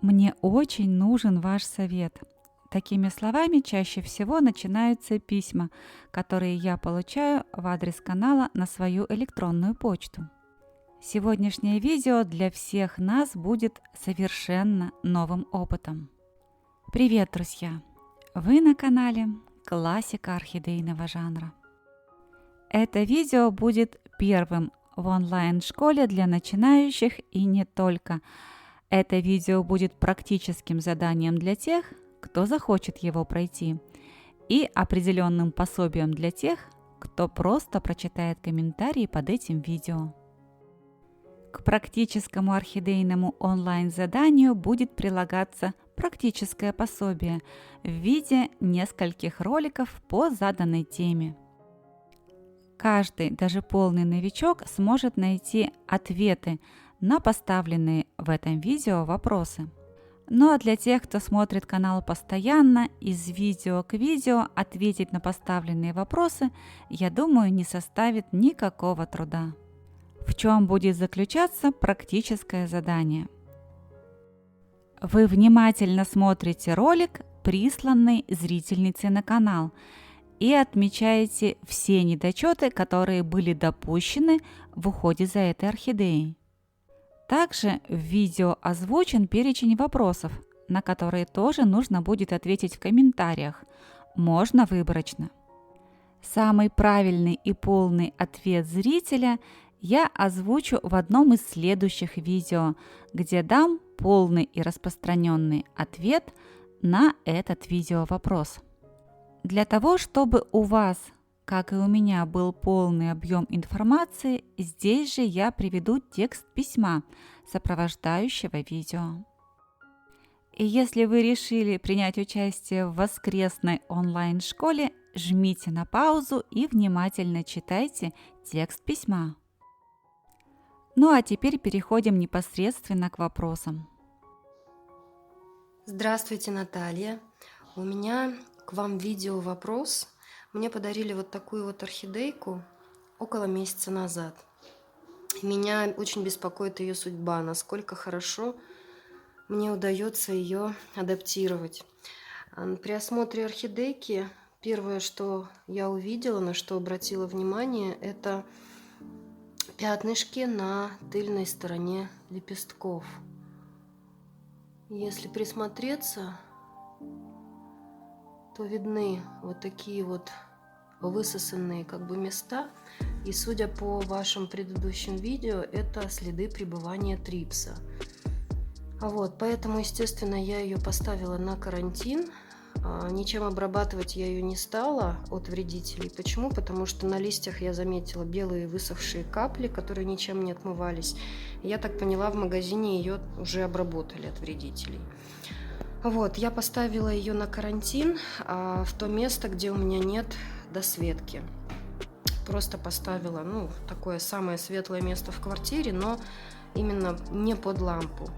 Мне очень нужен ваш совет. Такими словами чаще всего начинаются письма, которые я получаю в адрес канала на свою электронную почту. Сегодняшнее видео для всех нас будет совершенно новым опытом. Привет, друзья! Вы на канале Классика орхидейного жанра. Это видео будет первым в онлайн-школе для начинающих и не только. Это видео будет практическим заданием для тех, кто захочет его пройти, и определенным пособием для тех, кто просто прочитает комментарии под этим видео. К практическому орхидейному онлайн-заданию будет прилагаться практическое пособие в виде нескольких роликов по заданной теме. Каждый, даже полный новичок, сможет найти ответы на поставленные в этом видео вопросы. Ну а для тех, кто смотрит канал постоянно, из видео к видео ответить на поставленные вопросы, я думаю, не составит никакого труда. В чем будет заключаться практическое задание? Вы внимательно смотрите ролик, присланный зрительницей на канал, и отмечаете все недочеты, которые были допущены в уходе за этой орхидеей. Также в видео озвучен перечень вопросов, на которые тоже нужно будет ответить в комментариях, можно выборочно. Самый правильный и полный ответ зрителя я озвучу в одном из следующих видео, где дам полный и распространенный ответ на этот видео-вопрос. Для того, чтобы у вас, как и у меня, был полный объем информации, здесь же я приведу текст письма, сопровождающего видео. И если вы решили принять участие в воскресной онлайн-школе, жмите на паузу и внимательно читайте текст письма. Ну а теперь переходим непосредственно к вопросам. Здравствуйте, Наталья. У меня к вам видео вопрос. Мне подарили вот такую вот орхидейку около месяца назад. Меня очень беспокоит ее судьба, насколько хорошо мне удается ее адаптировать. При осмотре орхидейки первое, что я увидела, на что обратила внимание, это пятнышки на тыльной стороне лепестков. Если присмотреться, то видны вот такие вот высосанные как бы места. И судя по вашим предыдущим видео, это следы пребывания трипса. Поэтому, естественно, я ее поставила на карантин. Ничем обрабатывать я ее не стала от вредителей. Почему? Потому что на листьях я заметила белые высохшие капли, которые ничем не отмывались. Я так поняла, в магазине ее уже обработали от вредителей. Я поставила ее на карантин в то место, где у меня нет досветки. Просто поставила, такое самое светлое место в квартире, но именно не под лампу.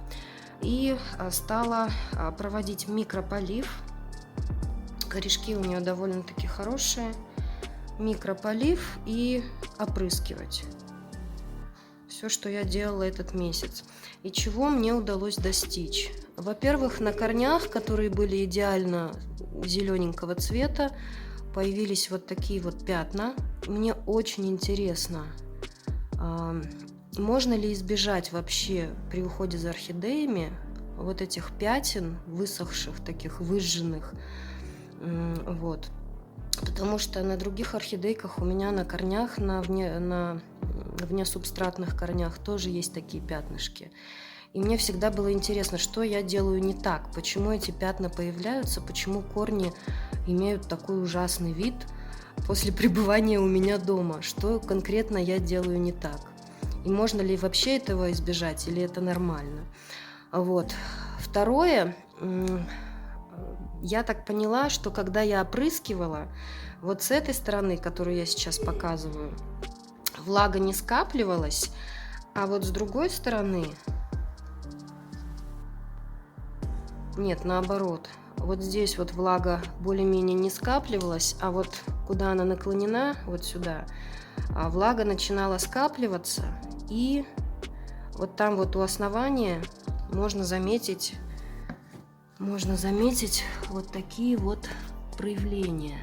И стала проводить микрополив. Корешки у нее довольно-таки хорошие. Микрополив и опрыскивать. Все, что я делала этот месяц. И чего мне удалось достичь? Во-первых, на корнях, которые были идеально зелененького цвета, появились вот такие вот пятна. Мне очень интересно, можно ли избежать вообще при уходе за орхидеями вот этих пятен, высохших, таких выжженных. Потому что на других орхидейках у меня на корнях, на внесубстратных корнях тоже есть такие пятнышки. И мне всегда было интересно, что я делаю не так, почему эти пятна появляются, почему корни имеют такой ужасный вид после пребывания у меня дома, что конкретно я делаю не так. И можно ли вообще этого избежать, или это нормально. Второе, я так поняла, что когда я опрыскивала, вот с этой стороны, которую я сейчас показываю, влага не скапливалась, а вот с другой стороны, нет, наоборот, вот здесь вот влага более-менее не скапливалась, а вот куда она наклонена, вот сюда, влага начинала скапливаться, и вот там вот у основания можно заметить можно заметить вот такие вот проявления.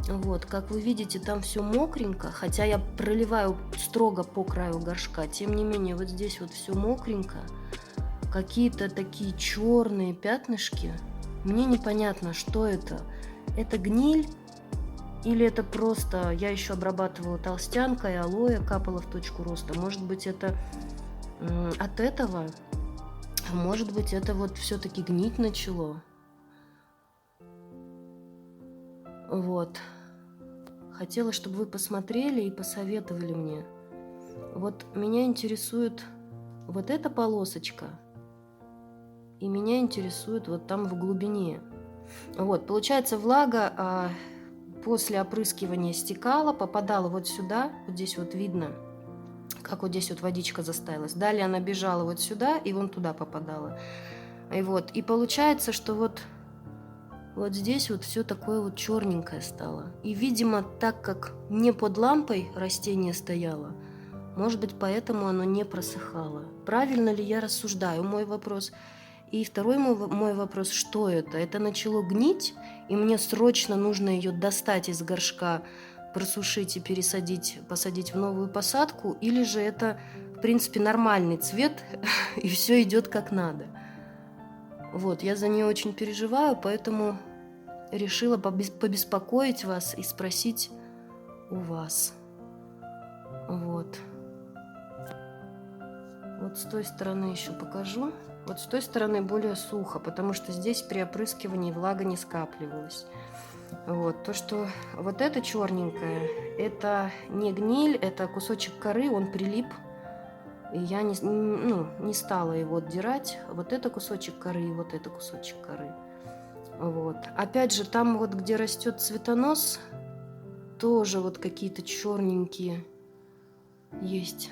Вот, как вы видите, там все мокренько, хотя я проливаю строго по краю горшка, тем не менее, вот здесь вот все мокренько, какие-то такие черные пятнышки. Мне непонятно, что это. Это гниль или это просто я еще обрабатывала толстянкой, алоэ, капала в точку роста. Может быть, это от этого, а может быть, это вот все-таки гнить начало. Вот. Хотела, чтобы вы посмотрели и посоветовали мне. Вот меня интересует вот эта полосочка, и меня интересует вот там в глубине. Вот, получается, влага после опрыскивания стекала, попадала вот сюда, вот здесь вот видно, как вот здесь вот водичка застаялась. Далее она бежала вот сюда и вон туда попадала. И получается, что вот здесь вот все такое вот черненькое стало. И, видимо, так как не под лампой растение стояло, может быть, поэтому оно не просыхало. Правильно ли я рассуждаю? Мой вопрос. И второй мой вопрос, что это? Это начало гнить, и мне срочно нужно ее достать из горшка, просушить и посадить в новую посадку, или же это, в принципе, нормальный цвет, и все идет как надо. Вот, я за нее очень переживаю, поэтому решила побеспокоить вас и спросить у вас. Вот. Вот с той стороны еще покажу. Вот с той стороны более сухо, потому что здесь при опрыскивании влага не скапливалась. Вот. То, что вот это черненькое, это не гниль, это кусочек коры, он прилип. И я не стала его отдирать. Вот это кусочек коры и вот это кусочек коры. Вот. Опять же, там вот, где растет цветонос, тоже вот какие-то черненькие есть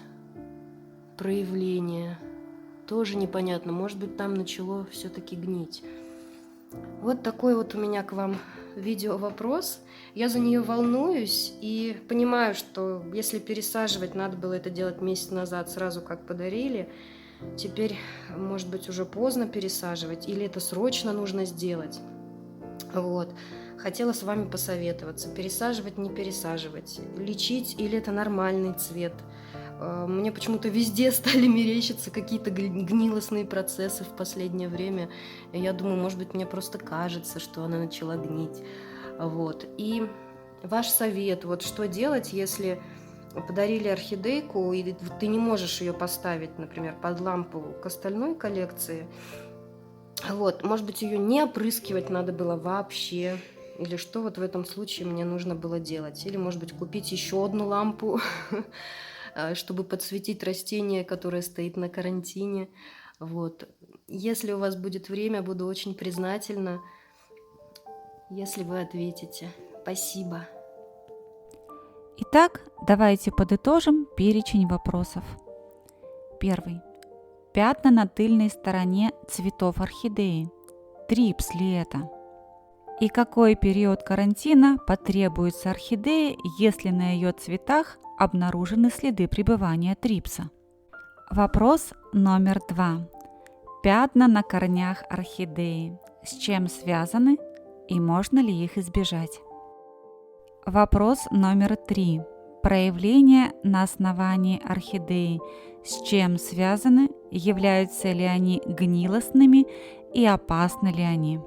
проявления. Тоже непонятно. Может быть, там начало все-таки гнить. Вот такой вот у меня к вам видео-вопрос. Я за нее волнуюсь и понимаю, что если пересаживать, надо было это делать месяц назад, сразу как подарили. Теперь, может быть, уже поздно пересаживать, или это срочно нужно сделать. Вот. Хотела с вами посоветоваться. Пересаживать, не пересаживать. Лечить или это нормальный цвет. Мне почему-то везде стали мерещиться какие-то гнилостные процессы в последнее время. И я думаю, может быть, мне просто кажется, что она начала гнить. Вот. И ваш совет, вот что делать, если подарили орхидейку, и ты не можешь ее поставить, например, под лампу к остальной коллекции. Вот. Может быть, ее не опрыскивать надо было вообще. Или что вот в этом случае мне нужно было делать? Или, может быть, купить еще одну лампу, чтобы подсветить растение, которое стоит на карантине. Вот. Если у вас будет время, буду очень признательна, если вы ответите. Спасибо. Итак, давайте подытожим перечень вопросов. Первый. Пятна на тыльной стороне цветов орхидеи. Трипс ли это? И какой период карантина потребуется орхидее, если на ее цветах обнаружены следы пребывания трипса? Вопрос номер 2. Пятна на корнях орхидеи. С чем связаны и можно ли их избежать? Вопрос номер 3. Проявления на основании орхидеи. С чем связаны, являются ли они гнилостными и опасны ли они?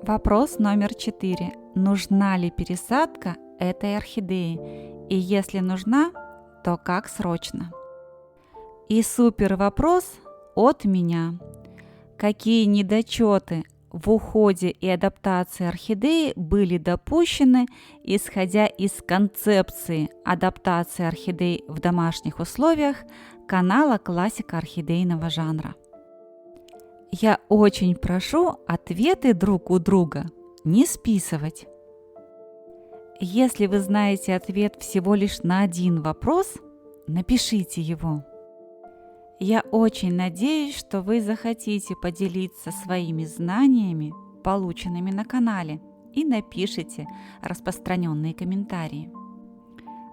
Вопрос номер 4. Нужна ли пересадка этой орхидеи? И если нужна, то как срочно? И супер вопрос от меня. Какие недочеты в уходе и адаптации орхидеи были допущены, исходя из концепции адаптации орхидей в домашних условиях канала «Классика орхидейного жанра»? Я очень прошу ответы друг у друга не списывать. Если вы знаете ответ всего лишь на один вопрос, напишите его. Я очень надеюсь, что вы захотите поделиться своими знаниями, полученными на канале, и напишите распространенные комментарии.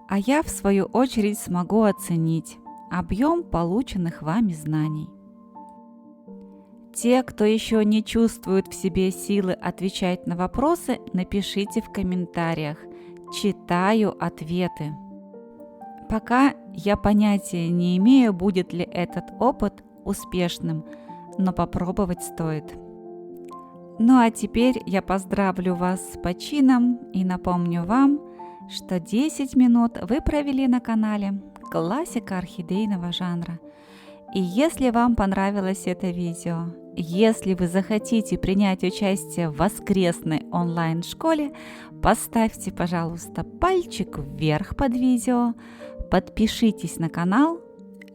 А я, в свою очередь, смогу оценить объем полученных вами знаний. Те, кто еще не чувствует в себе силы отвечать на вопросы, напишите в комментариях. Читаю ответы. Пока я понятия не имею, будет ли этот опыт успешным, но попробовать стоит. Ну а теперь я поздравлю вас с почином и напомню вам, что 10 минут вы провели на канале «Классика орхидейного жанра». И если вам понравилось это видео, если вы захотите принять участие в воскресной онлайн-школе, поставьте, пожалуйста, пальчик вверх под видео, подпишитесь на канал.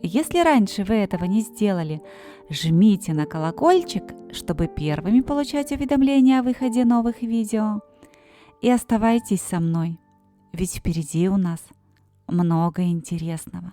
Если раньше вы этого не сделали, жмите на колокольчик, чтобы первыми получать уведомления о выходе новых видео. И оставайтесь со мной, ведь впереди у нас много интересного.